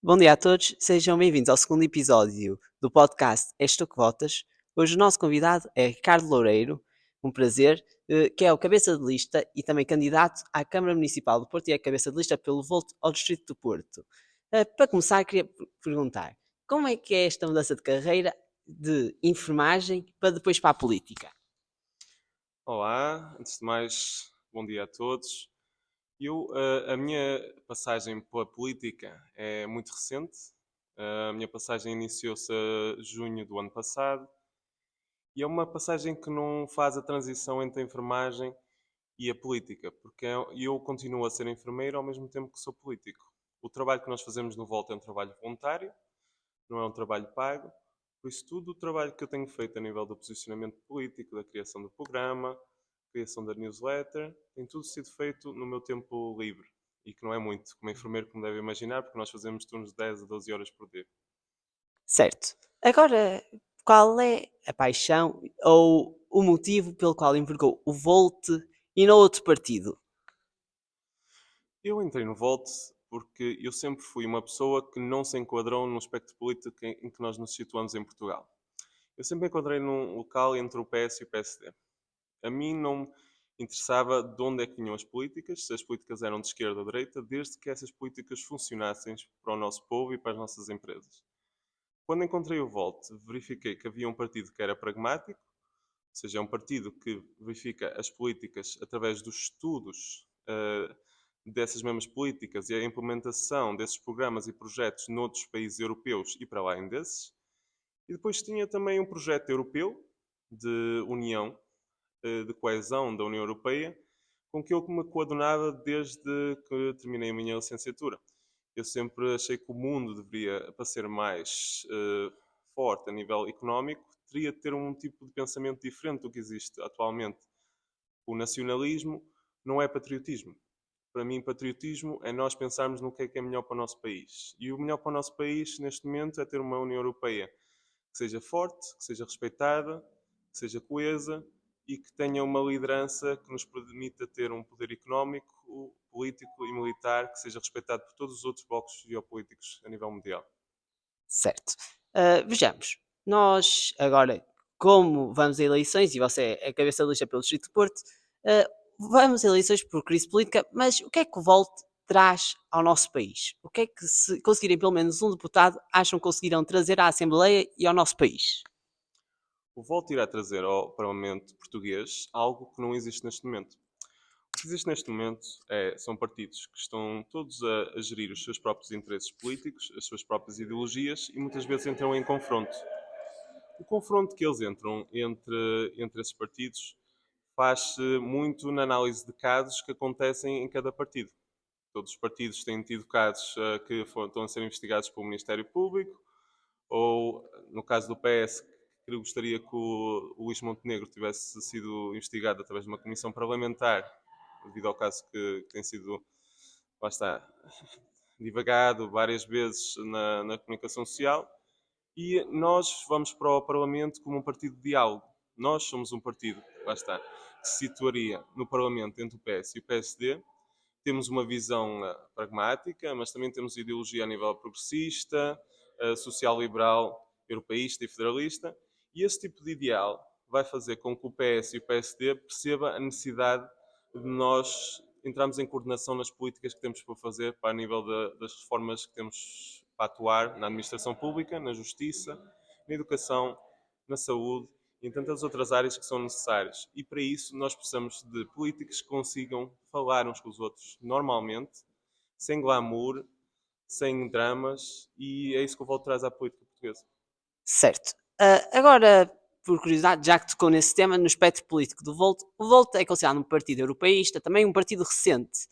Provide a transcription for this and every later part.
Bom dia a todos, sejam bem-vindos ao segundo episódio do podcast És Tu Que Votas. Hoje o nosso convidado é Ricardo Loureiro, um prazer, que é o cabeça de lista e também candidato à Câmara Municipal do Porto e é cabeça de lista pelo Volto ao Distrito do Porto. Para começar, queria perguntar, como é que é esta mudança de carreira de enfermagem para depois para a política? Olá, antes de mais, bom dia a todos. A minha passagem pela política é muito recente. A minha passagem iniciou-se a junho do ano passado e é uma passagem que não faz a transição entre a enfermagem e a política, porque eu continuo a ser enfermeiro ao mesmo tempo que sou político. O trabalho que nós fazemos no Volta é um trabalho voluntário, não é um trabalho pago, por isso tudo o trabalho que eu tenho feito a nível do posicionamento político, da criação do programa, criação da newsletter, tem tudo sido feito no meu tempo livre. E que não é muito, como enfermeiro, como deve imaginar, porque nós fazemos turnos de 10 a 12 horas por dia. Certo. Agora, qual é a paixão ou o motivo pelo qual envergou o Volt e não outro partido? Eu entrei no Volt porque eu sempre fui uma pessoa que não se enquadrou no espectro político em que nós nos situamos em Portugal. Eu sempre encontrei num local entre o PS e o PSD. A mim não me interessava de onde é que vinham as políticas, se as políticas eram de esquerda ou de direita, desde que essas políticas funcionassem para o nosso povo e para as nossas empresas. Quando encontrei o Volt, verifiquei que havia um partido que era pragmático, ou seja, é um partido que verifica as políticas através dos estudos dessas mesmas políticas e a implementação desses programas e projetos noutros países europeus e para além desses. E depois tinha também um projeto europeu de união, de coesão da União Europeia, com que eu me coadunava desde que terminei a minha licenciatura. Eu sempre achei que o mundo deveria, para ser mais forte a nível económico, teria de ter um tipo de pensamento diferente do que existe atualmente. O nacionalismo não é patriotismo. Para mim, patriotismo é nós pensarmos no que é melhor para o nosso país. E o melhor para o nosso país, neste momento, é ter uma União Europeia que seja forte, que seja respeitada, que seja coesa e que tenha uma liderança que nos permita ter um poder económico, político e militar que seja respeitado por todos os outros blocos geopolíticos a nível mundial. Certo. Vejamos, nós agora, como vamos a eleições e você é a cabeça de lista pelo Distrito de Porto, ah, vamos a eleições por crise política, mas o que é que o Volt traz ao nosso país? O que é que, se conseguirem pelo menos um deputado, acham que conseguirão trazer à Assembleia e ao nosso país? O Volt irá trazer ao Parlamento português algo que não existe neste momento. O que existe neste momento são partidos que estão todos a gerir os seus próprios interesses políticos, as suas próprias ideologias e muitas vezes entram em confronto. O confronto que eles entram entre esses partidos faz-se muito na análise de casos que acontecem em cada partido. Todos os partidos têm tido casos estão a ser investigados pelo Ministério Público, ou no caso do PS, que eu gostaria que o Luís Montenegro tivesse sido investigado através de uma comissão parlamentar, devido ao caso que tem sido, lá está, divagado várias vezes na comunicação social. E nós vamos para o Parlamento como um partido de diálogo. Nós somos um partido, lá está, que se situaria no Parlamento entre o PS e o PSD. Temos uma visão pragmática, mas também temos ideologia a nível progressista, social-liberal, europeísta e federalista. E esse tipo de ideal vai fazer com que o PS e o PSD percebam a necessidade de nós entrarmos em coordenação nas políticas que temos para fazer para a nível das reformas que temos para atuar na administração pública, na justiça, na educação, na saúde e em tantas outras áreas que são necessárias. E para isso nós precisamos de políticos que consigam falar uns com os outros normalmente, sem glamour, sem dramas, e é isso que eu volto atrás à política portuguesa. Certo. Agora, por curiosidade, já que tocou nesse tema, no espectro político do Volt, o Volt é considerado um partido europeísta, também um partido recente.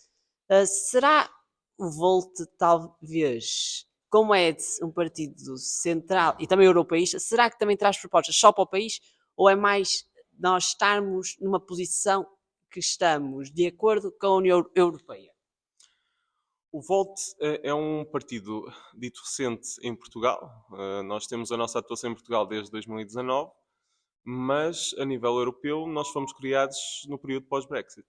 Será o Volt, talvez, como é um partido central e também europeísta, será que também traz propostas só para o país? Ou é mais nós estarmos numa posição que estamos de acordo com a União Europeia? O Volt é um partido dito recente em Portugal. Nós temos a nossa atuação em Portugal desde 2019, mas a nível europeu nós fomos criados no período pós-Brexit.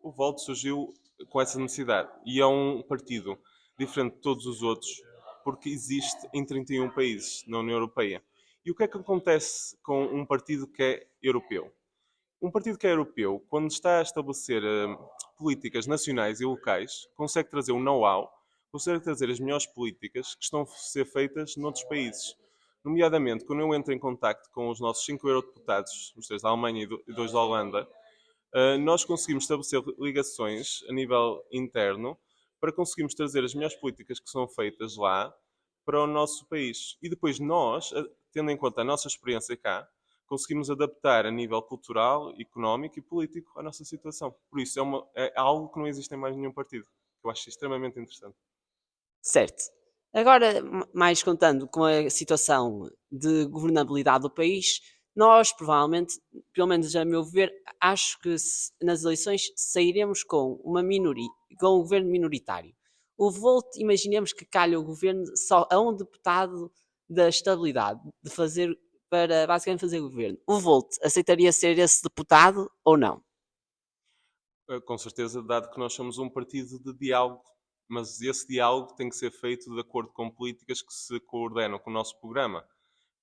O Volt surgiu com essa necessidade e é um partido diferente de todos os outros porque existe em 31 países na União Europeia. E o que é que acontece com um partido que é europeu? Um partido que é europeu, quando está a estabelecer políticas nacionais e locais, consegue trazer um know-how, consegue trazer as melhores políticas que estão a ser feitas noutros países. Nomeadamente, quando eu entro em contacto com os nossos 5 eurodeputados, os 3 da Alemanha e 2 da Holanda, nós conseguimos estabelecer ligações a nível interno para conseguirmos trazer as melhores políticas que são feitas lá para o nosso país. E depois nós, tendo em conta a nossa experiência cá, conseguimos adaptar a nível cultural, económico e político a nossa situação. Por isso é algo que não existe em mais nenhum partido, que eu acho extremamente interessante. Certo. Agora, mais contando com a situação de governabilidade do país, nós provavelmente, pelo menos a meu ver, acho que nas eleições sairemos com uma minoria, com um governo minoritário. O Volt, imaginemos que calha o governo só a um deputado da estabilidade de fazer para basicamente fazer governo. O Volt aceitaria ser esse deputado ou não? Com certeza, dado que nós somos um partido de diálogo, mas esse diálogo tem que ser feito de acordo com políticas que se coordenam com o nosso programa,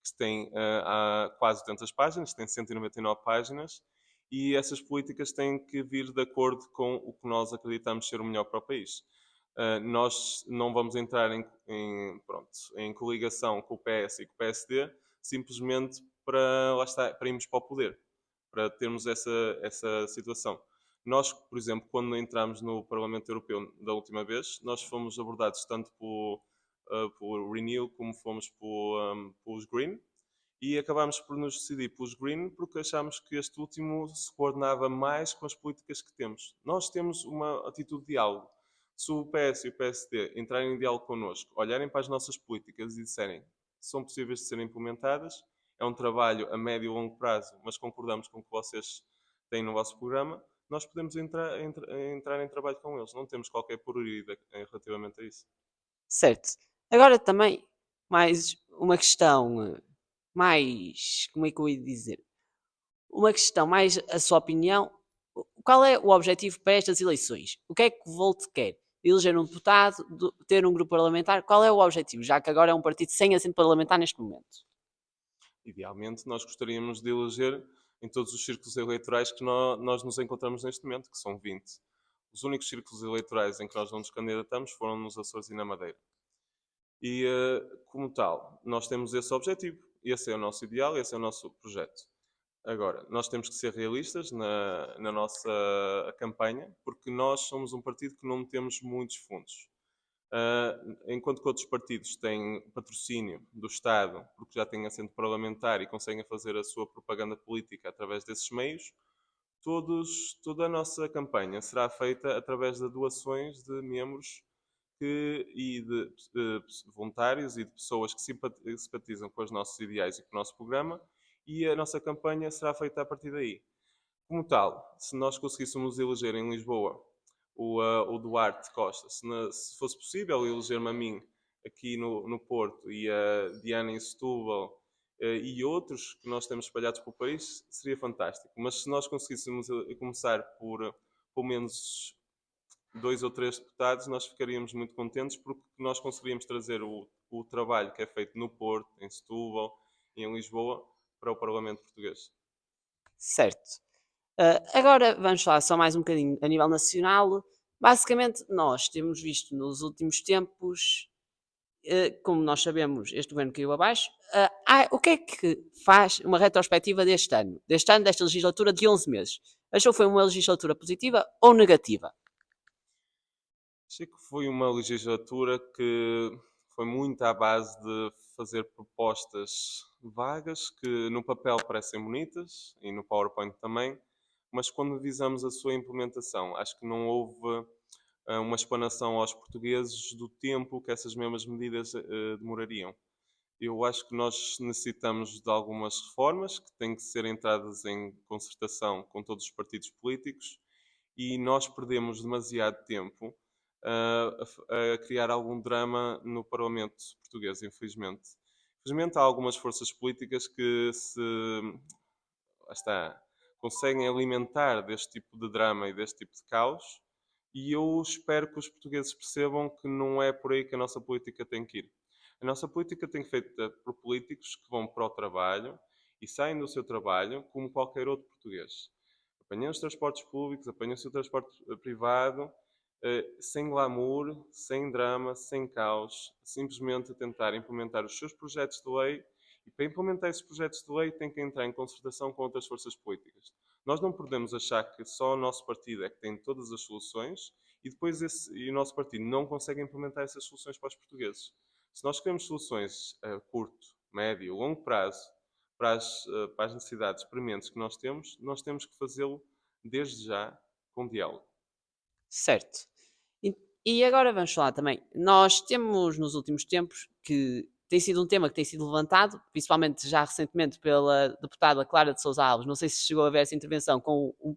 que tem há quase 200 páginas, tem 199 páginas, e essas políticas têm que vir de acordo com o que nós acreditamos ser o melhor para o país. Nós não vamos entrar pronto, em coligação com o PS e com o PSD simplesmente para, lá está, para irmos para o poder, para termos essa situação. Nós, por exemplo, quando entramos no Parlamento Europeu da última vez, nós fomos abordados tanto por Renew como fomos pelos Green, e acabámos por nos decidir pelos Green porque achámos que este último se coordenava mais com as políticas que temos. Nós temos uma atitude de diálogo. Se o PS e o PSD entrarem em diálogo connosco, olharem para as nossas políticas e disserem que são possíveis de serem implementadas, é um trabalho a médio e longo prazo, mas concordamos com o que vocês têm no vosso programa, nós podemos entrar em trabalho com eles. Não temos qualquer prioridade relativamente a isso. Certo. Agora também, mais uma questão mais. Como é que eu ia dizer? Uma questão mais a sua opinião. Qual é o objetivo para estas eleições? O que é que o Volt quer? Eleger um deputado, ter um grupo parlamentar? Qual é o objetivo? Já que agora é um partido sem assento parlamentar neste momento. Idealmente, nós gostaríamos de eleger em todos os círculos eleitorais que nós nos encontramos neste momento, que são 20. Os únicos círculos eleitorais em que nós não nos candidatamos foram nos Açores e na Madeira. E, como tal, nós temos esse objetivo. Esse é o nosso ideal, esse é o nosso projeto. Agora, nós temos que ser realistas na nossa campanha, porque nós somos um partido que não temos muitos fundos. Enquanto que outros partidos têm patrocínio do Estado, porque já têm assento parlamentar e conseguem fazer a sua propaganda política através desses meios, toda a nossa campanha será feita através de doações de membros e de voluntários e de pessoas que simpatizam com os nossos ideais e com o nosso programa, e a nossa campanha será feita a partir daí. Como tal, se nós conseguíssemos eleger em Lisboa o Duarte Costa, se fosse possível eleger-me a mim aqui no Porto e a Diana em Setúbal e outros que nós temos espalhados pelo país, seria fantástico. Mas se nós conseguíssemos começar por pelo menos 2 ou 3 deputados, nós ficaríamos muito contentes porque nós conseguiríamos trazer o trabalho que é feito no Porto, em Setúbal e em Lisboa para o Parlamento Português. Certo. Agora vamos falar só mais um bocadinho a nível nacional. Basicamente, nós temos visto nos últimos tempos, como nós sabemos, este governo caiu abaixo. O que é que faz uma retrospectiva deste ano, desta legislatura de 11 meses? Achou que foi uma legislatura positiva ou negativa? Achei que foi uma legislatura que foi muito à base de fazer propostas vagas que no papel parecem bonitas e no PowerPoint também, mas quando visamos a sua implementação, acho que não houve uma explanação aos portugueses do tempo que essas mesmas medidas demorariam. Eu acho que nós necessitamos de algumas reformas que têm que ser entradas em concertação com todos os partidos políticos e nós perdemos demasiado tempo a criar algum drama no Parlamento português, infelizmente. Infelizmente há algumas forças políticas que lá está, conseguem alimentar deste tipo de drama e deste tipo de caos E eu espero que os portugueses percebam que não é por aí que a nossa política tem que ir. A nossa política tem que ser feita por políticos que vão para o trabalho e saem do seu trabalho como qualquer outro português. Apanham os transportes públicos, apanham o seu transporte privado, sem glamour, sem drama, sem caos, simplesmente a tentar implementar os seus projetos de lei. E para implementar esses projetos de lei tem que entrar em concertação com outras forças políticas. Nós não podemos achar que só o nosso partido é que tem todas as soluções e depois o nosso partido não consegue implementar essas soluções para os portugueses. Se nós queremos soluções a curto, médio, e longo prazo para as necessidades prementes que nós temos que fazê-lo desde já com diálogo. Certo. E agora vamos falar também. Nós temos nos últimos tempos que tem sido um tema que tem sido levantado, principalmente já recentemente pela deputada Clara de Sousa Alves. Não sei se chegou a ver essa intervenção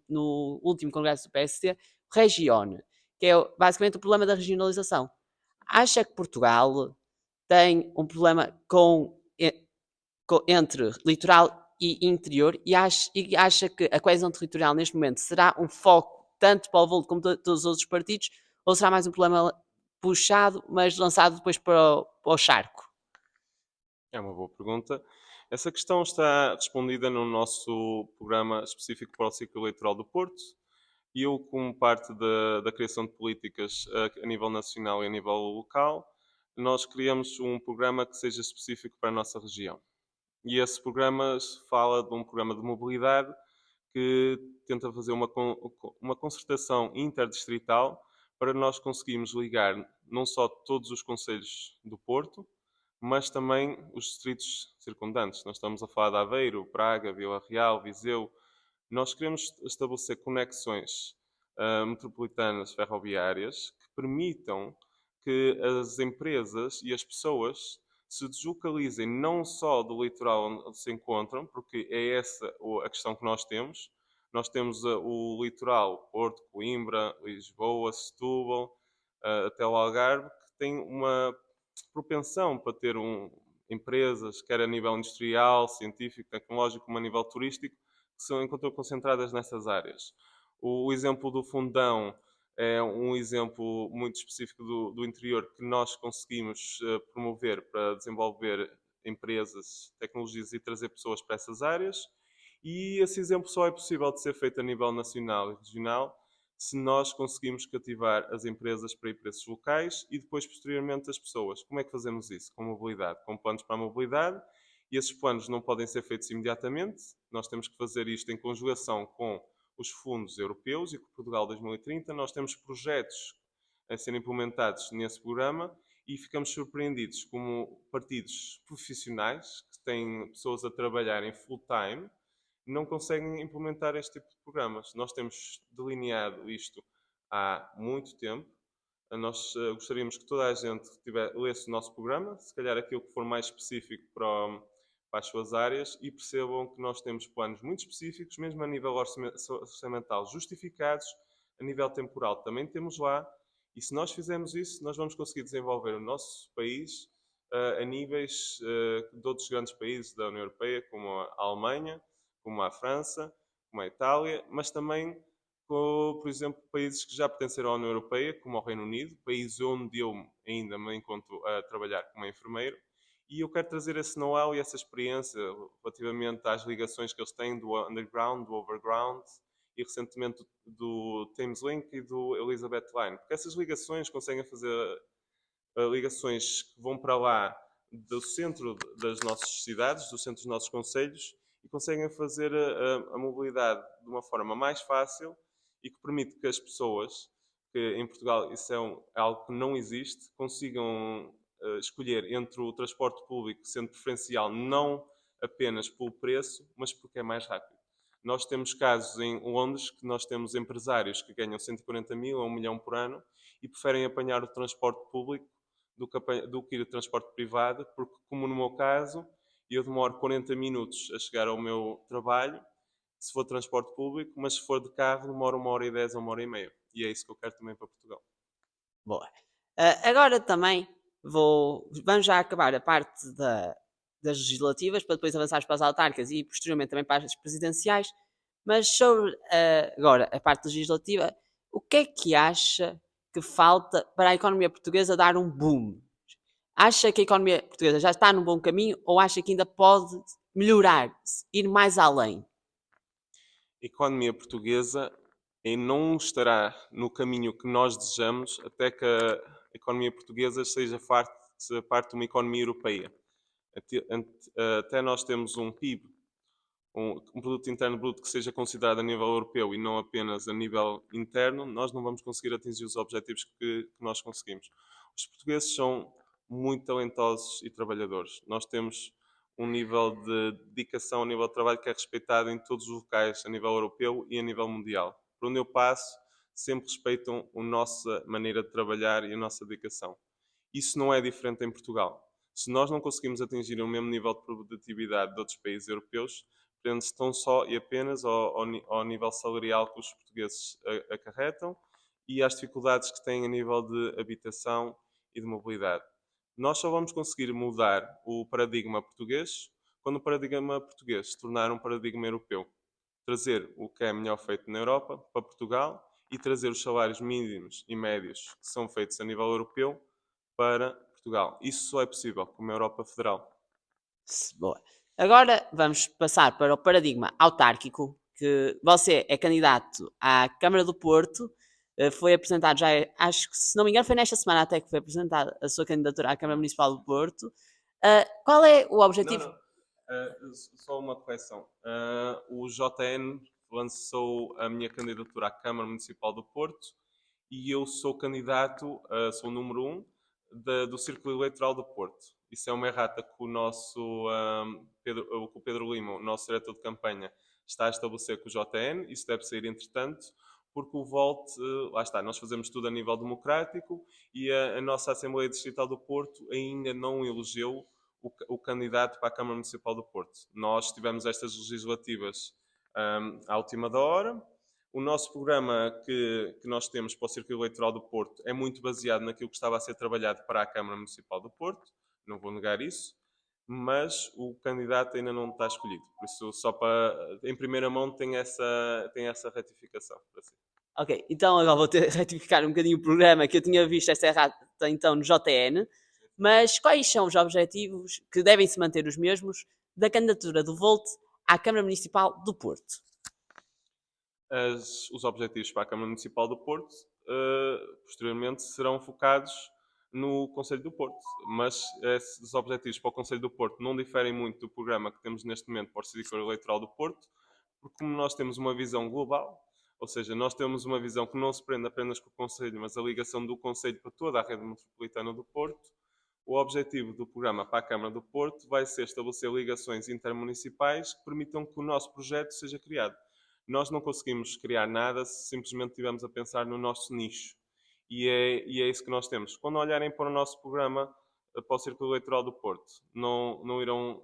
no último congresso do PST, o Regione, que é basicamente o problema da regionalização. Acha que Portugal tem um problema entre litoral e interior e acha que a coesão territorial neste momento será um foco tanto para o Volt como para todos os outros partidos, ou será mais um problema puxado, mas lançado depois para o charco? É uma boa pergunta. Essa questão está respondida no nosso programa específico para o ciclo eleitoral do Porto. E eu, como parte da criação de políticas a nível nacional e a nível local, nós criamos um programa que seja específico para a nossa região. E esse programa fala de um programa de mobilidade que tenta fazer uma concertação interdistrital para nós conseguirmos ligar não só todos os concelhos do Porto, mas também os distritos circundantes. Nós estamos a falar de Aveiro, Braga, Vila Real, Viseu. Nós queremos estabelecer conexões metropolitanas ferroviárias que permitam que as empresas e as pessoas se deslocalizem não só do litoral onde se encontram, porque é essa a questão que nós temos. Nós temos o litoral, Porto, Coimbra, Lisboa, Setúbal, até o Algarve, que tem uma propensão para ter empresas, quer a nível industrial, científico, tecnológico, como a nível turístico, que se encontram concentradas nessas áreas. O exemplo do Fundão é um exemplo muito específico do interior que nós conseguimos promover para desenvolver empresas, tecnologias e trazer pessoas para essas áreas. E esse exemplo só é possível de ser feito a nível nacional e regional se nós conseguimos cativar as empresas para ir para esses locais e depois, posteriormente, as pessoas. Como é que fazemos isso? Com mobilidade, com planos para a mobilidade, e esses planos não podem ser feitos imediatamente. Nós temos que fazer isto em conjugação com os fundos europeus e com Portugal 2030. Nós temos projetos a serem implementados nesse programa e ficamos surpreendidos como partidos profissionais, que têm pessoas a trabalhar em full time, não conseguem implementar este tipo de programas. Nós temos delineado isto há muito tempo. Nós gostaríamos que toda a gente lesse o nosso programa, se calhar aquilo que for mais específico para as suas áreas, e percebam que nós temos planos muito específicos, mesmo a nível orçamental, justificados, a nível temporal também temos lá, e se nós fizermos isso, nós vamos conseguir desenvolver o nosso país a níveis de outros grandes países da União Europeia, como a Alemanha, como a França, como a Itália, mas também, por exemplo, países que já pertenceram à União Europeia, como o Reino Unido, país onde eu ainda me encontro a trabalhar como enfermeiro, e eu quero trazer esse know-how e essa experiência relativamente às ligações que eles têm do underground, do overground, e recentemente do Thames Link e do Elizabeth Line, porque essas ligações conseguem fazer ligações que vão para lá do centro das nossas cidades, do centro dos nossos concelhos, e conseguem fazer a mobilidade de uma forma mais fácil e que permite que as pessoas, que em Portugal isso é algo que não existe, consigam escolher entre o transporte público sendo preferencial não apenas pelo preço, mas porque é mais rápido. Nós temos casos em Londres que nós temos empresários que ganham 140 mil a 1 milhão por ano e preferem apanhar o transporte público do que ir de transporte privado, porque, como no meu caso, eu demoro 40 minutos a chegar ao meu trabalho, se for de transporte público, mas se for de carro, demora 1 hora e 10 ou 1 hora e meia. E é isso que eu quero também para Portugal. Boa. Agora também vamos já acabar a parte das legislativas para depois avançar para as autárquicas e posteriormente também para as presidenciais. Mas sobre agora a parte legislativa, o que é que acha que falta para a economia portuguesa dar um boom? Acha que a economia portuguesa já está num bom caminho ou acha que ainda pode melhorar, ir mais além? A economia portuguesa não estará no caminho que nós desejamos até que a economia portuguesa seja parte de uma economia europeia. Até nós temos um PIB, um produto interno bruto que seja considerado a nível europeu e não apenas a nível interno, nós não vamos conseguir atingir os objetivos que nós conseguimos. Os portugueses são muito talentosos e trabalhadores. Nós temos um nível de dedicação, um nível de trabalho que é respeitado em todos os locais, a nível europeu e a nível mundial. Por onde eu passo, sempre respeitam a nossa maneira de trabalhar e a nossa dedicação. Isso não é diferente em Portugal. Se nós não conseguimos atingir o mesmo nível de produtividade de outros países europeus, prende-se tão só e apenas ao nível salarial que os portugueses acarretam e às dificuldades que têm a nível de habitação e de mobilidade. Nós só vamos conseguir mudar o paradigma português quando o paradigma português se tornar um paradigma europeu. Trazer o que é melhor feito na Europa para Portugal e trazer os salários mínimos e médios que são feitos a nível europeu para Portugal. Isso só é possível com uma Europa federal. Boa. Agora vamos passar para o paradigma autárquico, que você é candidato à Câmara do Porto, foi apresentado já, acho que se não me engano foi nesta semana até que foi apresentada a sua candidatura à Câmara Municipal do Porto. Qual é o objetivo? Não. Só uma correção. O JN lançou a minha candidatura à Câmara Municipal do Porto e eu sou candidato, sou o número 1 do Círculo Eleitoral do Porto. Isso é uma errata que o nosso o Pedro Lima, o nosso diretor de campanha, está a estabelecer com o JN. Isso deve sair entretanto, porque o Volt, lá está, nós fazemos tudo a nível democrático e a nossa Assembleia Distrital do Porto ainda não elegeu o candidato para a Câmara Municipal do Porto. Nós tivemos estas legislativas à última da hora. O nosso programa que nós temos para o Círculo Eleitoral do Porto é muito baseado naquilo que estava a ser trabalhado para a Câmara Municipal do Porto, não vou negar isso, mas o candidato ainda não está escolhido. Por isso, só para, em primeira mão, tem essa retificação. Assim. Ok, então agora vou ter de retificar um bocadinho o programa que eu tinha visto esta errata então no JN, mas quais são os objetivos que devem se manter os mesmos da candidatura do Volt à Câmara Municipal do Porto? Os objetivos para a Câmara Municipal do Porto, posteriormente, serão focados no Conselho do Porto. Mas esses objetivos para o Conselho do Porto não diferem muito do programa que temos neste momento para o Círculo Eleitoral do Porto, porque como nós temos uma visão global, ou seja, nós temos uma visão que não se prende apenas com o Conselho, mas a ligação do Conselho para toda a rede metropolitana do Porto, o objetivo do programa para a Câmara do Porto vai ser estabelecer ligações intermunicipais que permitam que o nosso projeto seja criado. Nós não conseguimos criar nada se simplesmente estivermos a pensar no nosso nicho. E é isso que nós temos. Quando olharem para o nosso programa, para o Círculo Eleitoral do Porto, não irão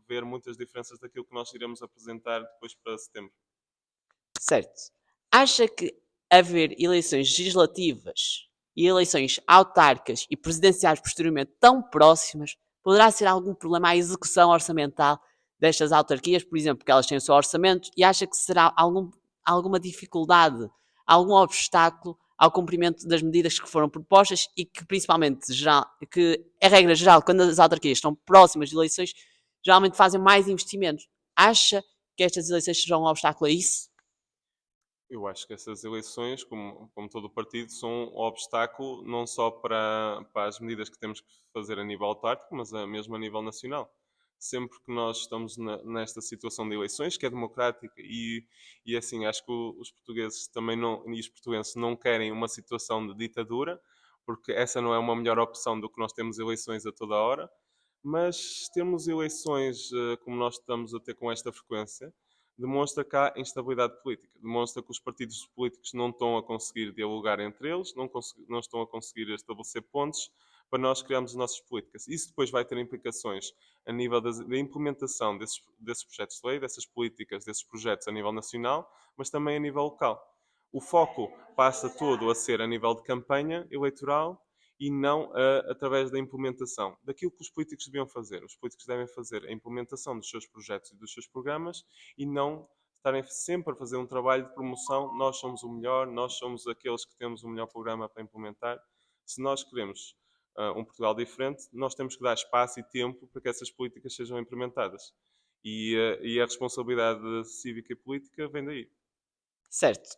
ver muitas diferenças daquilo que nós iremos apresentar depois para setembro. Certo. Acha que haver eleições legislativas e eleições autárquicas e presidenciais posteriormente tão próximas poderá ser algum problema à execução orçamental destas autarquias, por exemplo, porque elas têm o seu orçamento, e acha que será alguma dificuldade, algum obstáculo ao cumprimento das medidas que foram propostas e que principalmente, que é regra geral, quando as autarquias estão próximas de eleições, geralmente fazem mais investimentos. Acha que estas eleições serão um obstáculo a isso? Eu acho que essas eleições, como todo o partido, são um obstáculo não só para as medidas que temos que fazer a nível autárquico, mas mesmo a nível nacional. Sempre que nós estamos nesta situação de eleições, que é democrática, e assim, acho que os portugueses também não, e os portugueses não querem uma situação de ditadura, porque essa não é uma melhor opção do que nós temos eleições a toda hora, mas temos eleições como nós estamos a ter com esta frequência, demonstra que há instabilidade política, demonstra que os partidos políticos não estão a conseguir dialogar entre eles, não estão a conseguir estabelecer pontes para nós criarmos as nossas políticas. Isso depois vai ter implicações a nível da implementação desses projetos de lei, dessas políticas, desses projetos a nível nacional, mas também a nível local. O foco passa todo a ser a nível de campanha eleitoral e não através da implementação daquilo que os políticos deviam fazer. Os políticos devem fazer a implementação dos seus projetos e dos seus programas e não estarem sempre a fazer um trabalho de promoção. Nós somos o melhor, nós somos aqueles que temos o melhor programa para implementar. Se nós queremos um Portugal diferente, nós temos que dar espaço e tempo para que essas políticas sejam implementadas. E a responsabilidade cívica e política vem daí. Certo.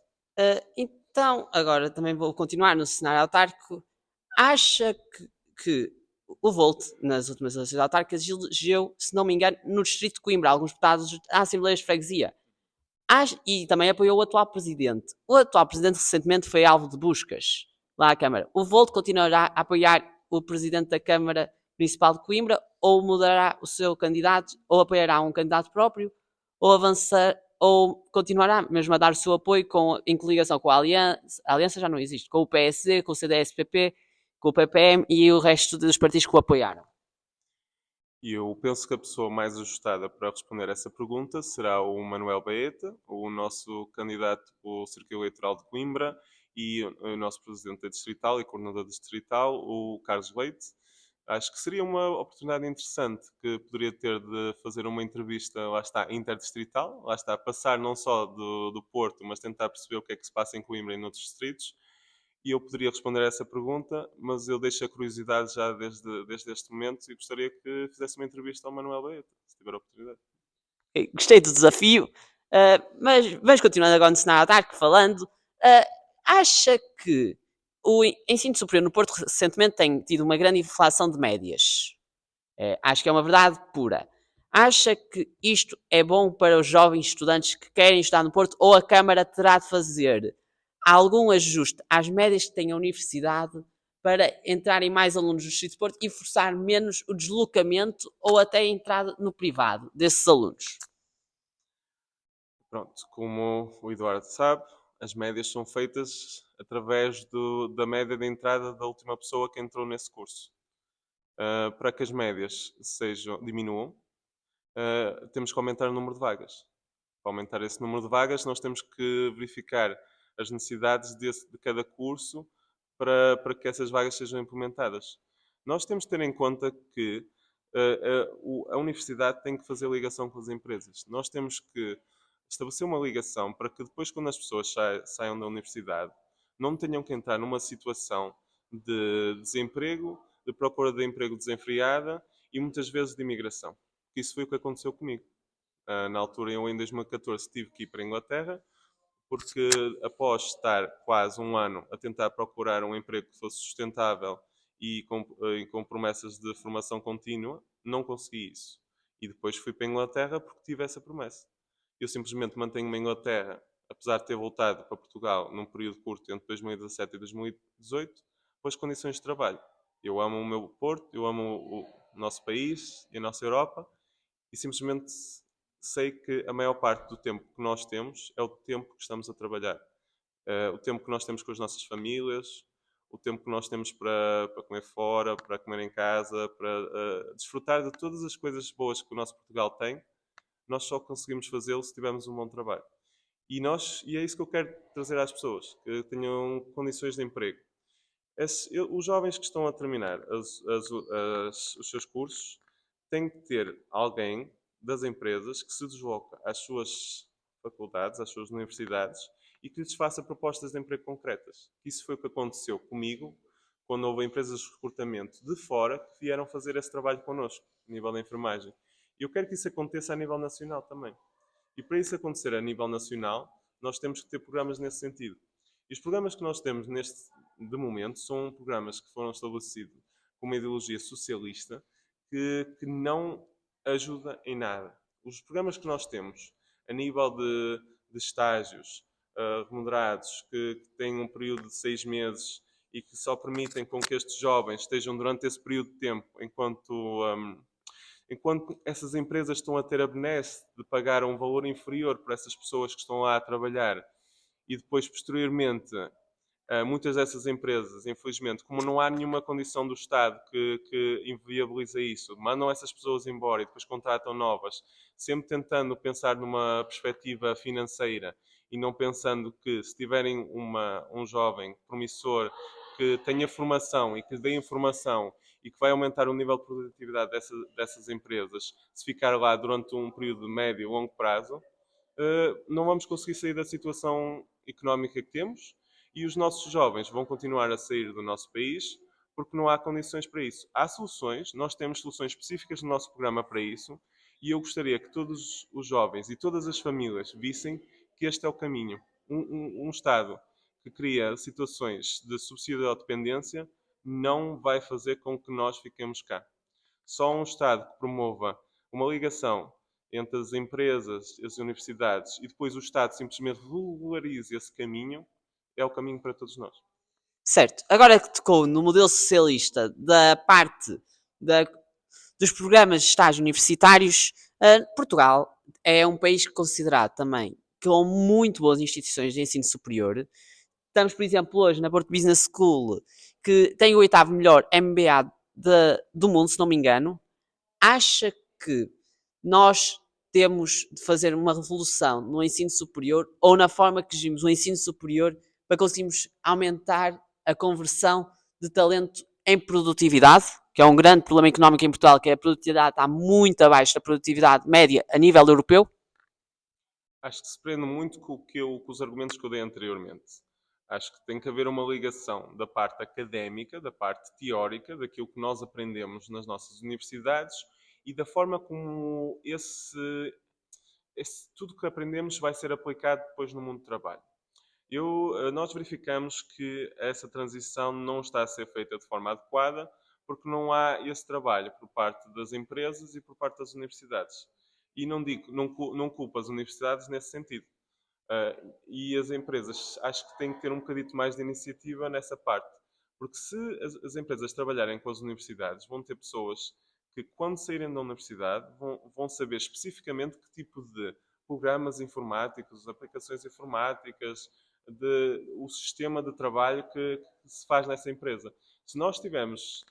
Então, agora também vou continuar no cenário autárquico. Acha que o Volt, nas últimas eleições autárquicas, elegeu, se não me engano, no Distrito de Coimbra, alguns deputados à Assembleia de Freguesia. E também apoiou o atual presidente. O atual presidente recentemente foi alvo de buscas lá à Câmara. O Volt continuará a apoiar o presidente da Câmara Municipal de Coimbra, ou mudará o seu candidato, ou apoiará um candidato próprio, ou avançar, ou continuará mesmo a dar o seu apoio em coligação com a Aliança já não existe, com o PSD, com o CDS-PP, com o PPM e o resto dos partidos que o apoiaram. E eu penso que a pessoa mais ajustada para responder essa pergunta será o Manuel Baeta, o nosso candidato ao Círculo Eleitoral de Coimbra, e o nosso presidente da Distrital e coordenador distrital, o Carlos Leite. Acho que seria uma oportunidade interessante que poderia ter de fazer uma entrevista, lá está, interdistrital, lá está, passar não só do Porto, mas tentar perceber o que é que se passa em Coimbra e noutros distritos. E eu poderia responder a essa pergunta, mas eu deixo a curiosidade já desde este momento e gostaria que fizesse uma entrevista ao Manuel Baeta, se tiver a oportunidade. Gostei do desafio, mas continuando agora no cenário autárquico, falando, acha que o ensino superior no Porto recentemente tem tido uma grande inflação de médias? Acho que é uma verdade pura. Acha que isto é bom para os jovens estudantes que querem estudar no Porto, ou a Câmara terá de fazer algum ajuste às médias que tem a universidade para entrarem mais alunos no Distrito de Porto e forçar menos o deslocamento ou até a entrada no privado desses alunos? Pronto, como o Eduardo sabe, as médias são feitas através da média de entrada da última pessoa que entrou nesse curso. Para que as médias diminuam, temos que aumentar o número de vagas. Para aumentar esse número de vagas, nós temos que verificar as necessidades de cada curso para que essas vagas sejam implementadas. Nós temos de ter em conta que a universidade tem que fazer ligação com as empresas. Nós temos que estabelecer uma ligação para que depois, quando as pessoas saiam da universidade, não tenham que entrar numa situação de desemprego, de procura de emprego desenfreada e muitas vezes de imigração. Isso foi o que aconteceu comigo. Na altura, eu em 2014 tive que ir para a Inglaterra, porque após estar quase um ano a tentar procurar um emprego que fosse sustentável e com promessas de formação contínua, não consegui isso. E depois fui para a Inglaterra porque tive essa promessa. Eu simplesmente mantenho-me em Inglaterra, apesar de ter voltado para Portugal num período curto entre 2017 e 2018, pelas condições de trabalho. Eu amo o meu Porto, eu amo o nosso país e a nossa Europa, e simplesmente sei que a maior parte do tempo que nós temos é o tempo que estamos a trabalhar. O tempo que nós temos com as nossas famílias, o tempo que nós temos para comer fora, para comer em casa, para desfrutar de todas as coisas boas que o nosso Portugal tem, nós só conseguimos fazê-lo se tivermos um bom trabalho. E é isso que eu quero trazer às pessoas, que tenham condições de emprego. Os jovens que estão a terminar os seus cursos têm que ter alguém das empresas que se desloca às suas faculdades, às suas universidades e que lhes faça propostas de emprego concretas. Isso foi o que aconteceu comigo quando houve empresas de recrutamento de fora que vieram fazer esse trabalho connosco, a nível da enfermagem. E eu quero que isso aconteça a nível nacional também. E para isso acontecer a nível nacional, nós temos que ter programas nesse sentido. E os programas que nós temos de momento são programas que foram estabelecidos com uma ideologia socialista que não ajuda em nada. Os programas que nós temos a nível de estágios remunerados, que têm um período de 6 meses e que só permitem com que estes jovens estejam durante esse período de tempo enquanto essas empresas estão a ter a benesse de pagar um valor inferior para essas pessoas que estão lá a trabalhar e depois, posteriormente, muitas dessas empresas, infelizmente, como não há nenhuma condição do Estado que inviabiliza isso, mandam essas pessoas embora e depois contratam novas, sempre tentando pensar numa perspectiva financeira e não pensando que se tiverem um jovem promissor que tenha formação e que dê informação e que vai aumentar o nível de produtividade dessas empresas, se ficar lá durante um período de médio e longo prazo, não vamos conseguir sair da situação económica que temos e os nossos jovens vão continuar a sair do nosso país porque não há condições para isso. Há soluções, nós temos soluções específicas no nosso programa para isso e eu gostaria que todos os jovens e todas as famílias vissem que este é o caminho. Um Estado que cria situações de subsídio à dependência não vai fazer com que nós fiquemos cá. Só um Estado que promova uma ligação entre as empresas, as universidades e depois o Estado simplesmente regularize esse caminho é o caminho para todos nós. Certo. Agora que tocou no modelo socialista da parte da, dos programas de estágio universitários, Portugal é um país considerado também com muito boas instituições de ensino superior. Estamos, por exemplo, hoje na Porto Business School, que tem o oitavo melhor MBA do mundo, se não me engano. Acha que nós temos de fazer uma revolução no ensino superior ou na forma que gerimos o ensino superior para conseguirmos aumentar a conversão de talento em produtividade, que é um grande problema económico em Portugal, que é a produtividade está muito abaixo da produtividade média a nível europeu? Acho que se prende muito com os argumentos que eu dei anteriormente. Acho que tem que haver uma ligação da parte académica, da parte teórica, daquilo que nós aprendemos nas nossas universidades e da forma como tudo que aprendemos vai ser aplicado depois no mundo do trabalho. Nós verificamos que essa transição não está a ser feita de forma adequada porque não há esse trabalho por parte das empresas e por parte das universidades. E não culpo as universidades nesse sentido. E as empresas acho que têm que ter um bocadito mais de iniciativa nessa parte. Porque se as empresas trabalharem com as universidades, vão ter pessoas que, quando saírem da universidade, vão saber especificamente que tipo de programas informáticos, aplicações informáticas, o sistema de trabalho que se faz nessa empresa. Se nós tivermos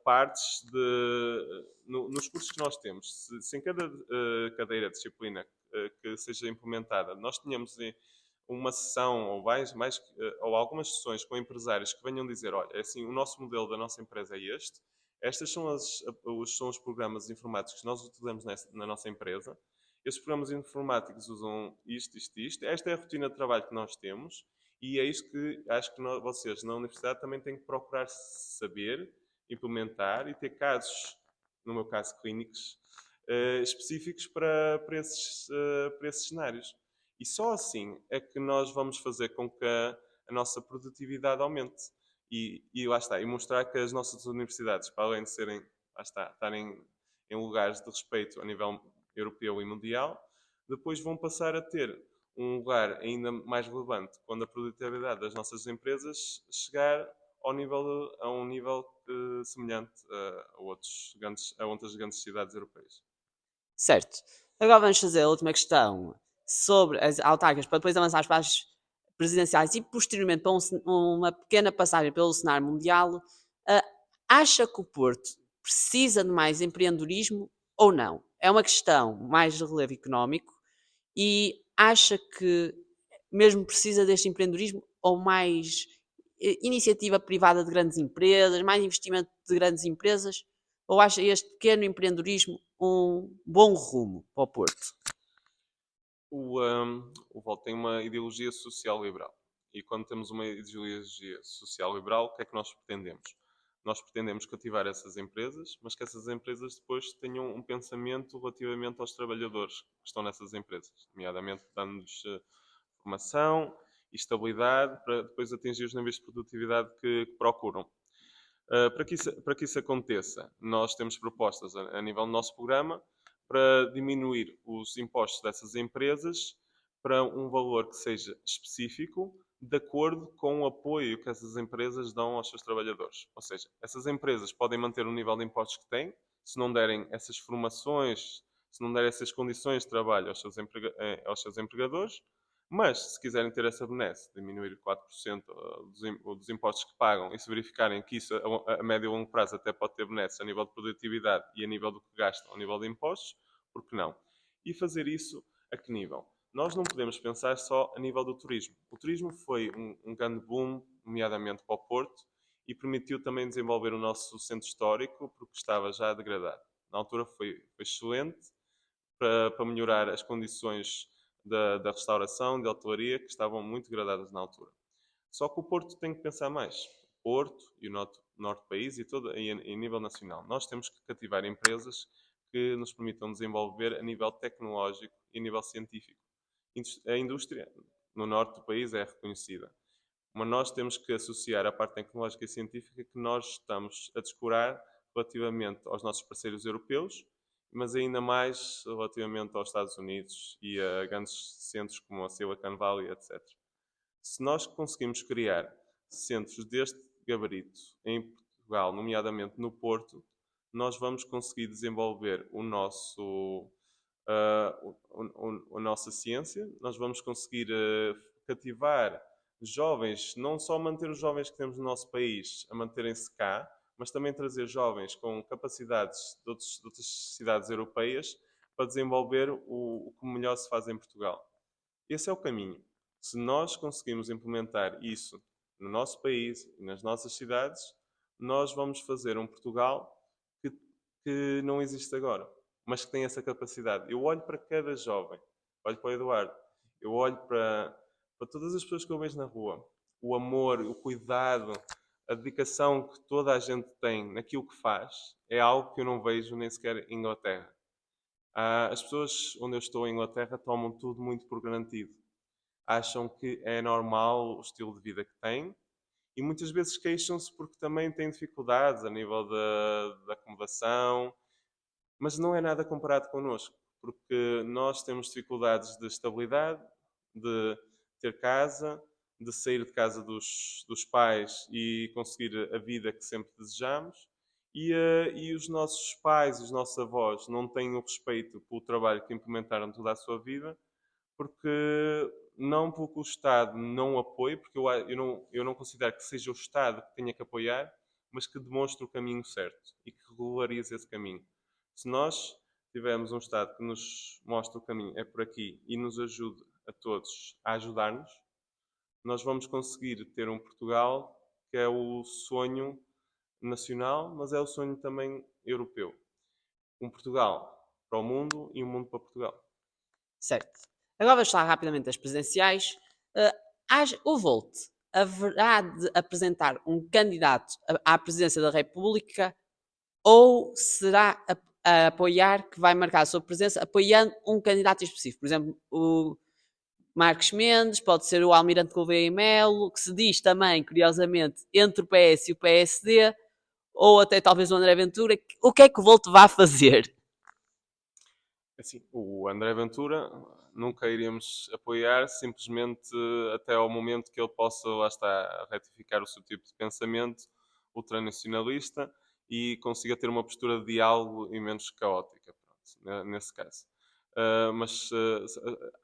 partes nos cursos que nós temos, se em cada cadeira, disciplina que seja implementada, nós tenhamos uma sessão ou algumas sessões com empresários que venham dizer, olha, é assim, o nosso modelo da nossa empresa é este, estes são os programas informáticos que nós utilizamos na nossa empresa, estes programas informáticos usam isto, esta é a rotina de trabalho que nós temos e é isso que acho que vocês na universidade também têm que procurar saber, implementar e ter casos, no meu caso clínicos, específicos para esses cenários. E só assim é que nós vamos fazer com que a nossa produtividade aumente. E lá está, e mostrar que as nossas universidades, para além de serem, lá está, estarem em lugares de respeito a nível europeu e mundial, depois vão passar a ter um lugar ainda mais relevante quando a produtividade das nossas empresas chegar a um nível semelhante a outras grandes cidades europeias. Certo. Agora vamos fazer a última questão sobre as autárquicas para depois avançar para as presidenciais e posteriormente para uma pequena passagem pelo cenário mundial. Ah, acha que o Porto precisa de mais empreendedorismo ou não? É uma questão mais de relevo económico e acha que mesmo precisa deste empreendedorismo ou mais iniciativa privada de grandes empresas, mais investimento de grandes empresas? Ou acha este pequeno empreendedorismo um bom rumo para o Porto? O Volt tem uma ideologia social-liberal. E quando temos uma ideologia social-liberal, o que é que nós pretendemos? Nós pretendemos cativar essas empresas, mas que essas empresas depois tenham um pensamento relativamente aos trabalhadores que estão nessas empresas, nomeadamente dando-lhes formação e estabilidade para depois atingir os níveis de produtividade que procuram. Para que isso aconteça, nós temos propostas a nível do nosso programa para diminuir os impostos dessas empresas para um valor que seja específico, de acordo com o apoio que essas empresas dão aos seus trabalhadores. Ou seja, essas empresas podem manter o nível de impostos que têm, se não derem essas formações, se não derem essas condições de trabalho aos seus empregadores, mas, se quiserem ter essa benesse, diminuir 4% dos impostos que pagam e se verificarem que isso a médio e longo prazo até pode ter benesse a nível de produtividade e a nível do que gastam, a nível de impostos, por que não? E fazer isso a que nível? Nós não podemos pensar só a nível do turismo. O turismo foi um grande boom, nomeadamente para o Porto, e permitiu também desenvolver o nosso centro histórico, porque estava já degradado. Na altura foi excelente para melhorar as condições da restauração, de hotelaria, que estavam muito degradadas na altura. Só que o Porto tem que pensar mais. O Porto e o norte do país e todo em nível nacional. Nós temos que cativar empresas que nos permitam desenvolver a nível tecnológico e a nível científico. A indústria no norte do país é reconhecida, mas nós temos que associar a parte tecnológica e científica que nós estamos a descurar relativamente aos nossos parceiros europeus, mas ainda mais relativamente aos Estados Unidos e a grandes centros como a Silicon Valley, etc. Se nós conseguimos criar centros deste gabarito em Portugal, nomeadamente no Porto, nós vamos conseguir desenvolver a nossa ciência, nós vamos conseguir cativar jovens, não só manter os jovens que temos no nosso país a manterem-se cá, mas também trazer jovens com capacidades de outras cidades europeias para desenvolver o que melhor se faz em Portugal. Esse é o caminho. Se nós conseguimos implementar isso no nosso país e nas nossas cidades, nós vamos fazer um Portugal que, que não existe agora, mas que tem essa capacidade. Eu olho para cada jovem, olho para o Eduardo, eu olho para todas as pessoas que eu vejo na rua, o amor, o cuidado, a dedicação que toda a gente tem naquilo que faz, é algo que eu não vejo nem sequer em Inglaterra. As pessoas onde eu estou em Inglaterra tomam tudo muito por garantido. Acham que é normal o estilo de vida que têm e muitas vezes queixam-se porque também têm dificuldades a nível da acomodação, mas não é nada comparado connosco, porque nós temos dificuldades de estabilidade, de ter casa, de sair de casa dos pais e conseguir a vida que sempre desejamos. E os nossos pais, os nossos avós, não têm o respeito pelo trabalho que implementaram toda a sua vida, porque não porque o Estado não apoie, porque eu não considero que seja o Estado que tenha que apoiar, mas que demonstre o caminho certo e que regularize esse caminho. Se nós tivermos um Estado que nos mostre o caminho, é por aqui, e nos ajude a todos a ajudar-nos, nós vamos conseguir ter um Portugal que é o sonho nacional, mas é o sonho também europeu. Um Portugal para o mundo e um mundo para Portugal. Certo. Agora vamos falar rapidamente das presidenciais. Eh, o Volt haverá de apresentar um candidato à presidência da República ou será a apoiar que vai marcar a sua presença apoiando um candidato específico? Por exemplo, o Marcos Mendes, pode ser o Almirante Gouveia e Melo, que se diz também, curiosamente, entre o PS e o PSD, ou até talvez o André Ventura. O que é que o Volt vai fazer? Assim, o André Ventura nunca iríamos apoiar, simplesmente até ao momento que ele possa, lá está, retificar o seu tipo de pensamento ultranacionalista e consiga ter uma postura de diálogo e menos caótica, pronto, nesse caso.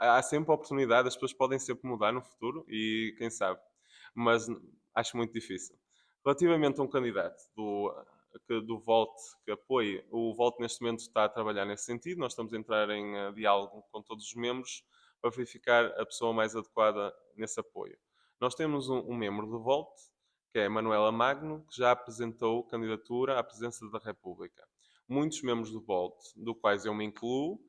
Há sempre a oportunidade, as pessoas podem sempre mudar no futuro e quem sabe, mas acho muito difícil. Relativamente a um candidato do Volt que apoie, o Volt neste momento está a trabalhar nesse sentido, nós estamos a entrar em diálogo com todos os membros para verificar a pessoa mais adequada nesse apoio. Nós temos um membro do Volt, que é a Manuela Magno, que já apresentou candidatura à presidência da República. Muitos membros do Volt, do quais eu me incluo,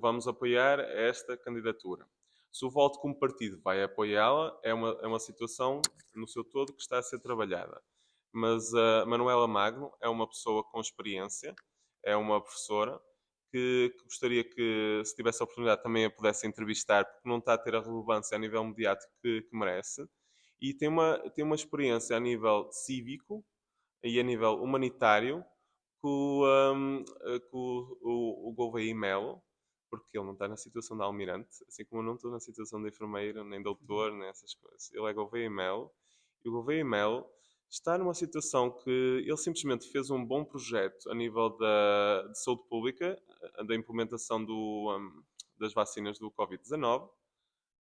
vamos apoiar esta candidatura. Se o Volt como partido vai apoiá-la, é uma situação no seu todo que está a ser trabalhada. Mas a Manuela Magno é uma pessoa com experiência, é uma professora que gostaria que, se tivesse a oportunidade, também a pudesse entrevistar, porque não está a ter a relevância a nível mediático que merece. E tem uma experiência a nível cívico e a nível humanitário com o Gouveia e Melo, porque ele não está na situação de almirante, assim como eu não estou na situação de enfermeiro, nem doutor, nem essas coisas. Ele é Gouveia e Melo, e o Gouveia e Melo está numa situação que ele simplesmente fez um bom projeto a nível de saúde pública, da implementação das vacinas do Covid-19,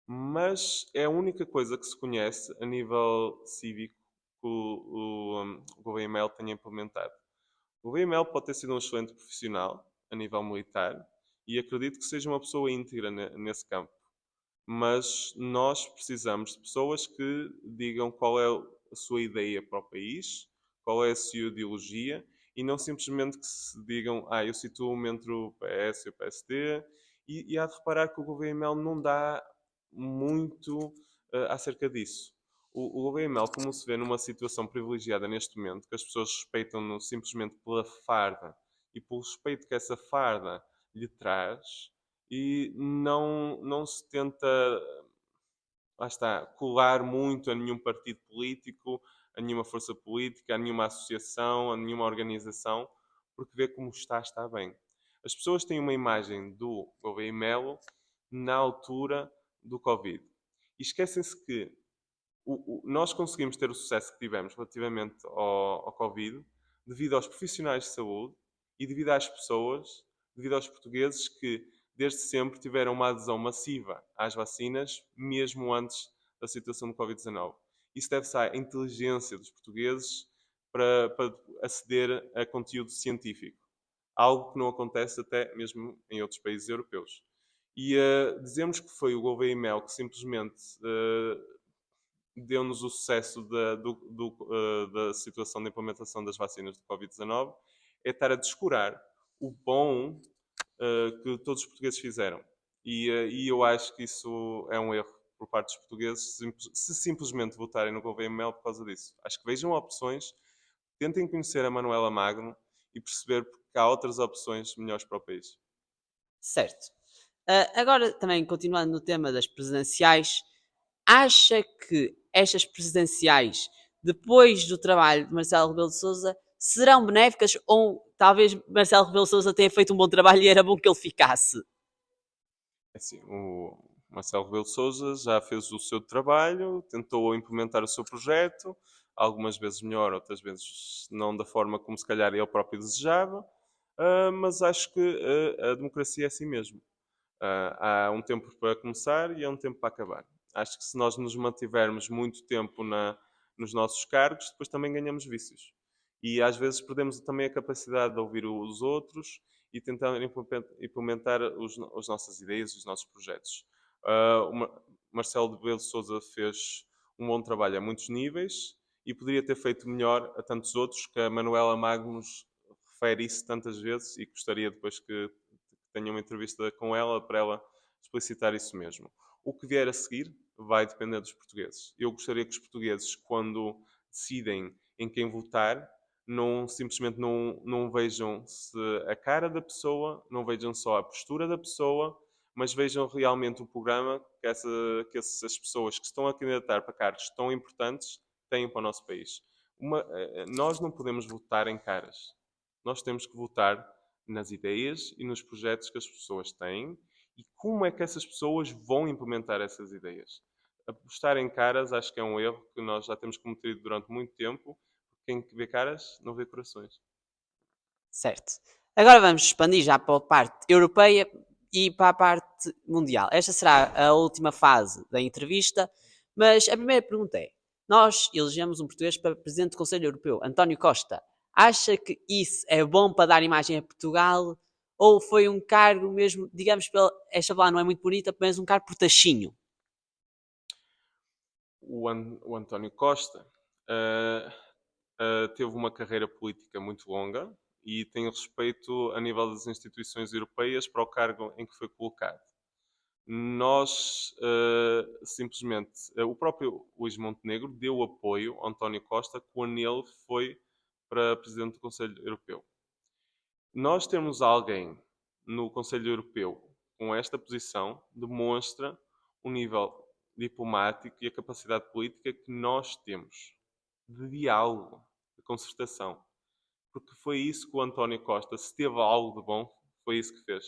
mas é a única coisa que se conhece a nível cívico que o Gouveia e Melo tenha implementado. O VML pode ter sido um excelente profissional a nível militar e acredito que seja uma pessoa íntegra nesse campo. Mas nós precisamos de pessoas que digam qual é a sua ideia para o país, qual é a sua ideologia e não simplesmente que se digam, eu situo-me entre o PS e o PSD E há de reparar que o Gouveia-Mel não dá muito acerca disso. O Gouveia-Mel, como se vê numa situação privilegiada neste momento, que as pessoas respeitam-no simplesmente pela farda e pelo respeito que essa farda lhe traz, e não se tenta, lá está, colar muito a nenhum partido político, a nenhuma força política, a nenhuma associação, a nenhuma organização, porque vê como está bem. As pessoas têm uma imagem do Gouveia e Melo na altura do Covid. E esquecem-se que nós conseguimos ter o sucesso que tivemos relativamente ao Covid devido aos profissionais de saúde e devido às pessoas, devido aos portugueses que desde sempre tiveram uma adesão massiva às vacinas, mesmo antes da situação do Covid-19. Isso deve-se à inteligência dos portugueses para aceder a conteúdo científico. Algo que não acontece até mesmo em outros países europeus. E dizemos que foi o Gouveia e Mel que simplesmente deu-nos o sucesso da situação de implementação das vacinas do Covid-19, é estar a descurar o bom que todos os portugueses fizeram. E eu acho que isso é um erro por parte dos portugueses se simplesmente votarem no Gouveia Mel por causa disso. Acho que vejam opções, tentem conhecer a Manuela Magno e perceber que há outras opções melhores para o país. Certo. Agora, também continuando no tema das presidenciais, acha que estas presidenciais, depois do trabalho de Marcelo Rebelo de Sousa, serão benéficas ou talvez Marcelo Rebelo de Sousa tenha feito um bom trabalho e era bom que ele ficasse? Assim, o Marcelo Rebelo de Sousa já fez o seu trabalho, tentou implementar o seu projeto, algumas vezes melhor, outras vezes não da forma como se calhar ele próprio desejava, mas acho que a democracia é assim mesmo. Há um tempo para começar e há um tempo para acabar. Acho que se nós nos mantivermos muito tempo nos nossos cargos, depois também ganhamos vícios. E às vezes perdemos também a capacidade de ouvir os outros e tentar implementar as nossas ideias, os nossos projetos. O Marcelo de Rebelo de Sousa fez um bom trabalho a muitos níveis e poderia ter feito melhor a tantos outros, que a Manuela Magnus refere isso tantas vezes e gostaria depois que tenha uma entrevista com ela para ela explicitar isso mesmo. O que vier a seguir vai depender dos portugueses. Eu gostaria que os portugueses, quando decidem em quem votar, simplesmente não vejam se a cara da pessoa, não vejam só a postura da pessoa, mas vejam realmente o programa que essas pessoas que estão a candidatar para cargos tão importantes têm para o nosso país. Nós não podemos votar em caras. Nós temos que votar nas ideias e nos projetos que as pessoas têm e como é que essas pessoas vão implementar essas ideias. Apostar em caras acho que é um erro que nós já temos cometido durante muito tempo. Quem vê caras não vê corações. Certo. Agora vamos expandir já para a parte europeia e para a parte mundial. Esta será a última fase da entrevista, mas a primeira pergunta é: nós elegemos um português para presidente do Conselho Europeu, António Costa. Acha que isso é bom para dar imagem a Portugal? Ou foi um cargo mesmo, digamos, esta palavra não é muito bonita, mas um cargo por tachinho? O António Costa uh, teve uma carreira política muito longa e tem respeito a nível das instituições europeias para o cargo em que foi colocado. Nós simplesmente, o próprio Luís Montenegro deu apoio a António Costa quando ele foi para Presidente do Conselho Europeu. Nós temos alguém no Conselho Europeu com esta posição demonstra o nível diplomático e a capacidade política que nós temos de diálogo, de concertação. Porque foi isso que o António Costa, se teve algo de bom, foi isso que fez.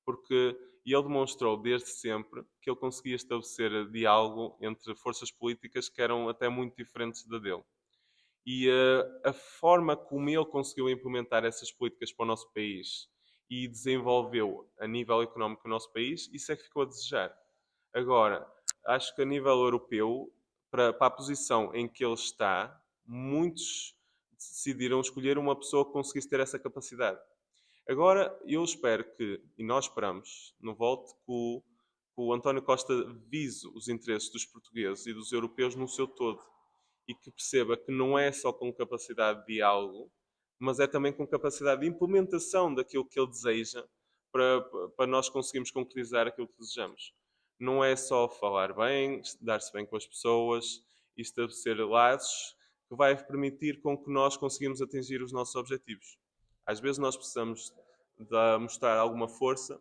Porque ele demonstrou desde sempre que ele conseguia estabelecer diálogo entre forças políticas que eram até muito diferentes da dele. E a forma como ele conseguiu implementar essas políticas para o nosso país e desenvolveu a nível económico o nosso país, isso é que ficou a desejar. Agora, acho que a nível europeu, para a posição em que ele está, muitos decidiram escolher uma pessoa que conseguisse ter essa capacidade. Agora, eu espero que, e nós esperamos, no voto, que o António Costa vise os interesses dos portugueses e dos europeus no seu todo e que perceba que não é só com capacidade de diálogo, mas é também com capacidade de implementação daquilo que ele deseja para nós conseguirmos concretizar aquilo que desejamos. Não é só falar bem, dar-se bem com as pessoas e estabelecer laços que vai permitir com que nós conseguimos atingir os nossos objetivos. Às vezes nós precisamos de mostrar alguma força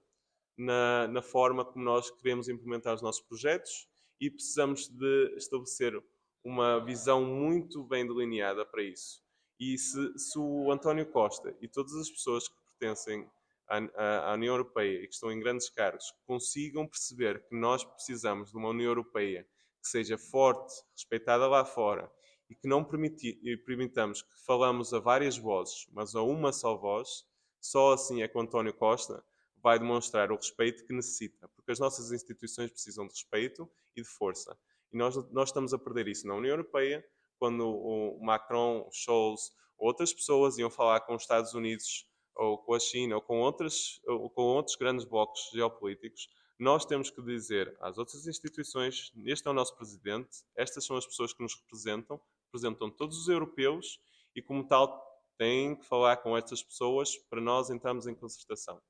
na forma como nós queremos implementar os nossos projetos e precisamos de estabelecer uma visão muito bem delineada para isso. E se o António Costa e todas as pessoas que pertencem à União Europeia e que estão em grandes cargos consigam perceber que nós precisamos de uma União Europeia que seja forte, respeitada lá fora e que não permitamos que falamos a várias vozes, mas a uma só voz, só assim é que o António Costa vai demonstrar o respeito que necessita, porque as nossas instituições precisam de respeito e de força. E nós estamos a perder isso na União Europeia, quando o Macron, o Scholz, ou outras pessoas iam falar com os Estados Unidos, ou com a China, ou com outros grandes blocos geopolíticos. Nós temos que dizer às outras instituições, este é o nosso presidente, estas são as pessoas que nos representam todos os europeus, e como tal têm que falar com estas pessoas para nós entrarmos em concertação.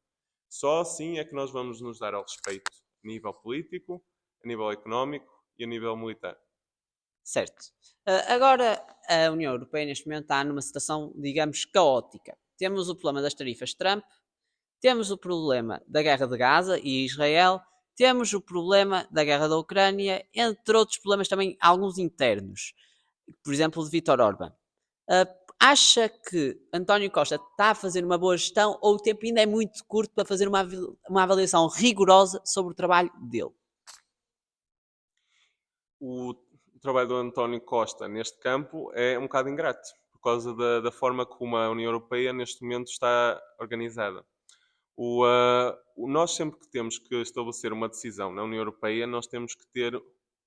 Só assim é que nós vamos nos dar ao respeito a nível político, a nível económico e a nível militar. Certo. Agora, a União Europeia neste momento está numa situação, digamos, caótica. Temos o problema das tarifas de Trump, temos o problema da guerra de Gaza e Israel, temos o problema da guerra da Ucrânia, entre outros problemas também, alguns internos. Por exemplo, de Vítor Orban. Acha que António Costa está a fazer uma boa gestão ou o tempo ainda é muito curto para fazer uma avaliação rigorosa sobre o trabalho dele? O trabalho do António Costa neste campo é um bocado ingrato, por causa da forma como a União Europeia neste momento está organizada. Nós sempre que temos que estabelecer uma decisão na União Europeia, nós temos que ter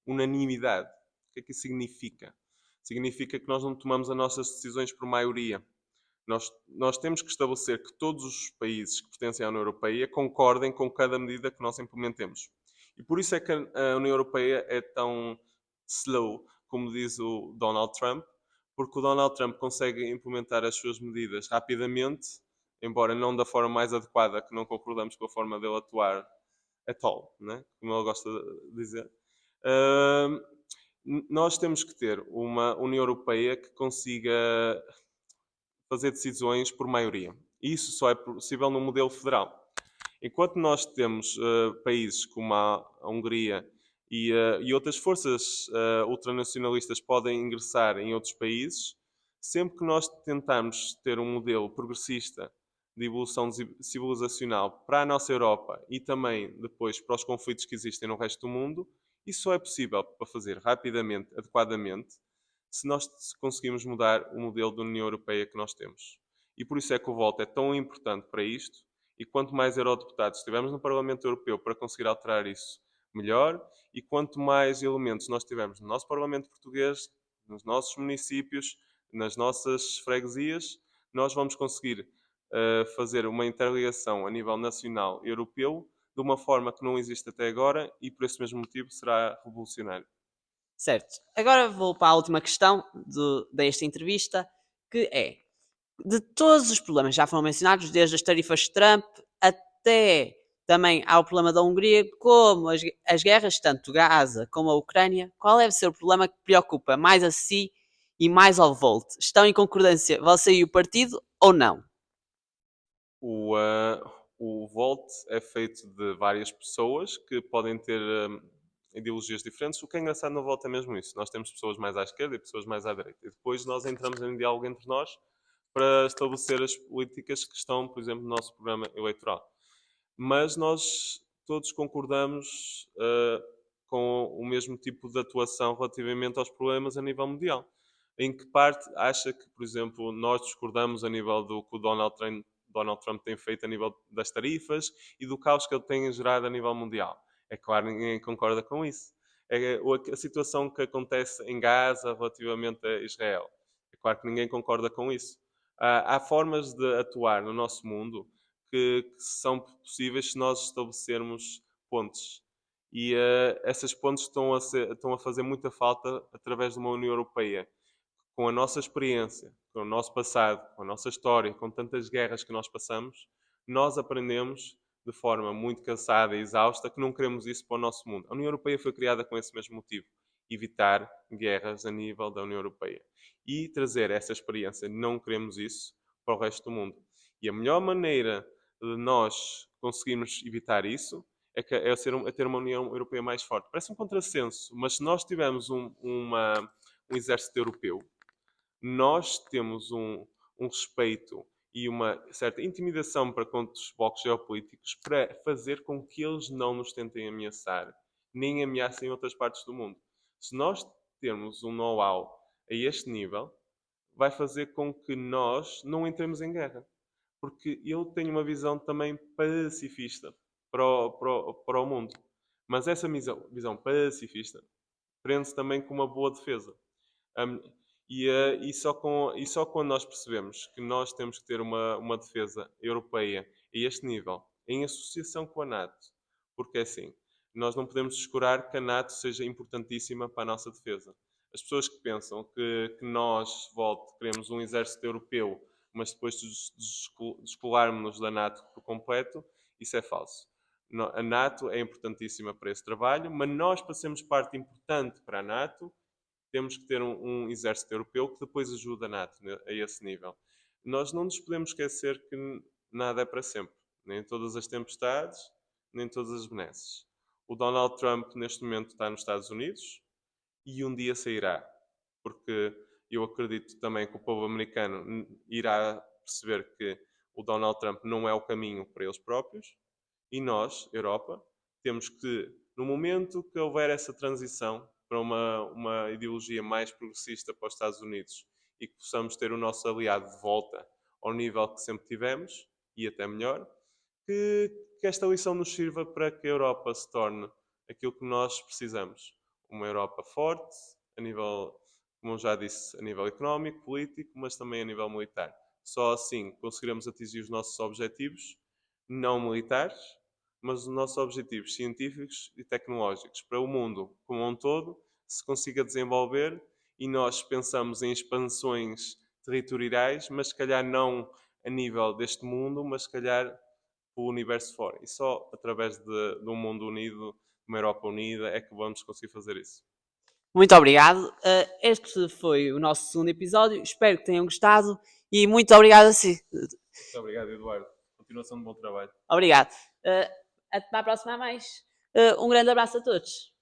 unanimidade. O que é que isso significa? Significa que nós não tomamos as nossas decisões por maioria. Nós temos que estabelecer que todos os países que pertencem à União Europeia concordem com cada medida que nós implementemos. E por isso é que a União Europeia é tão slow, como diz o Donald Trump, porque o Donald Trump consegue implementar as suas medidas rapidamente, embora não da forma mais adequada, que não concordamos com a forma dele atuar at all, né? Como ele gosta de dizer. Nós temos que ter uma União Europeia que consiga fazer decisões por maioria. Isso só é possível num modelo federal. Enquanto nós temos países como a Hungria e outras forças ultranacionalistas podem ingressar em outros países, sempre que nós tentarmos ter um modelo progressista de evolução civilizacional para a nossa Europa e também depois para os conflitos que existem no resto do mundo, isso só é possível para fazer rapidamente, adequadamente, se nós conseguimos mudar o modelo da União Europeia que nós temos. E por isso é que o voto é tão importante para isto, e quanto mais eurodeputados tivermos no Parlamento Europeu para conseguir alterar isso, melhor, e quanto mais elementos nós tivermos no nosso Parlamento Português, nos nossos municípios, nas nossas freguesias, nós vamos conseguir fazer uma interligação a nível nacional e europeu de uma forma que não existe até agora e por esse mesmo motivo será revolucionário. Certo. Agora vou para a última questão desta entrevista, que é, de todos os problemas que já foram mencionados, desde as tarifas de Trump até também ao problema da Hungria, como as guerras, tanto Gaza como a Ucrânia, qual deve ser o problema que preocupa mais a si e mais ao Volt? Estão em concordância você e o partido ou não? O Volt é feito de várias pessoas que podem ter ideologias diferentes. O que é engraçado no Volt é mesmo isso. Nós temos pessoas mais à esquerda e pessoas mais à direita. E depois nós entramos em diálogo entre nós para estabelecer as políticas que estão, por exemplo, no nosso programa eleitoral. Mas nós todos concordamos com o mesmo tipo de atuação relativamente aos problemas a nível mundial. Em que parte acha que, por exemplo, nós discordamos a nível do que o Donald Trump tem feito a nível das tarifas e do caos que ele tem gerado a nível mundial? É claro, ninguém concorda com isso. É a situação que acontece em Gaza relativamente a Israel. É claro que ninguém concorda com isso. Há formas de atuar no nosso mundo que são possíveis se nós estabelecermos pontes. E essas pontes estão a fazer muita falta através de uma União Europeia. Com a nossa experiência, com o nosso passado, com a nossa história, com tantas guerras que nós passamos, nós aprendemos de forma muito cansada e exausta, que não queremos isso para o nosso mundo. A União Europeia foi criada com esse mesmo motivo, evitar guerras a nível da União Europeia. E trazer essa experiência, não queremos isso para o resto do mundo. E a melhor maneira de nós conseguirmos evitar isso é ter uma União Europeia mais forte. Parece um contrassenso, mas se nós tivermos um exército europeu, nós temos um respeito e uma certa intimidação para contra os blocos geopolíticos para fazer com que eles não nos tentem ameaçar, nem ameacem outras partes do mundo. Se nós termos um know-how a este nível, vai fazer com que nós não entremos em guerra. Porque eu tenho uma visão também pacifista para o mundo. Mas essa visão pacifista prende-se também com uma boa defesa. Um, e só quando nós percebemos que nós temos que ter uma defesa europeia a este nível, em associação com a NATO, porque é assim, nós não podemos descurar que a NATO seja importantíssima para a nossa defesa. As pessoas que pensam que nós, queremos um exército europeu, mas depois descolarmos-nos da NATO por completo, isso é falso. A NATO é importantíssima para esse trabalho, mas nós, para sermos parte importante para a NATO, temos que ter um exército europeu que depois ajuda a NATO a esse nível. Nós não nos podemos esquecer que nada é para sempre. Nem todas as tempestades, nem todas as benesses. O Donald Trump, neste momento, está nos Estados Unidos e um dia sairá. Porque eu acredito também que o povo americano irá perceber que o Donald Trump não é o caminho para eles próprios. E nós, Europa, temos que, no momento que houver essa transição para uma ideologia mais progressista para os Estados Unidos e que possamos ter o nosso aliado de volta ao nível que sempre tivemos, e até melhor, que esta lição nos sirva para que a Europa se torne aquilo que nós precisamos. Uma Europa forte, a nível, como já disse, a nível económico, político, mas também a nível militar. Só assim conseguiremos atingir os nossos objetivos, não militares, mas os nossos objetivos científicos e tecnológicos para o mundo como um todo se consiga desenvolver e nós pensamos em expansões territoriais, mas se calhar não a nível deste mundo, mas se calhar o universo fora. E só através de um mundo unido, uma Europa unida, é que vamos conseguir fazer isso. Muito obrigado. Este foi o nosso segundo episódio. Espero que tenham gostado e muito obrigado a si. Muito obrigado, Eduardo. Continuação de bom trabalho. Obrigado. Até à próxima a mais. Um grande abraço a todos.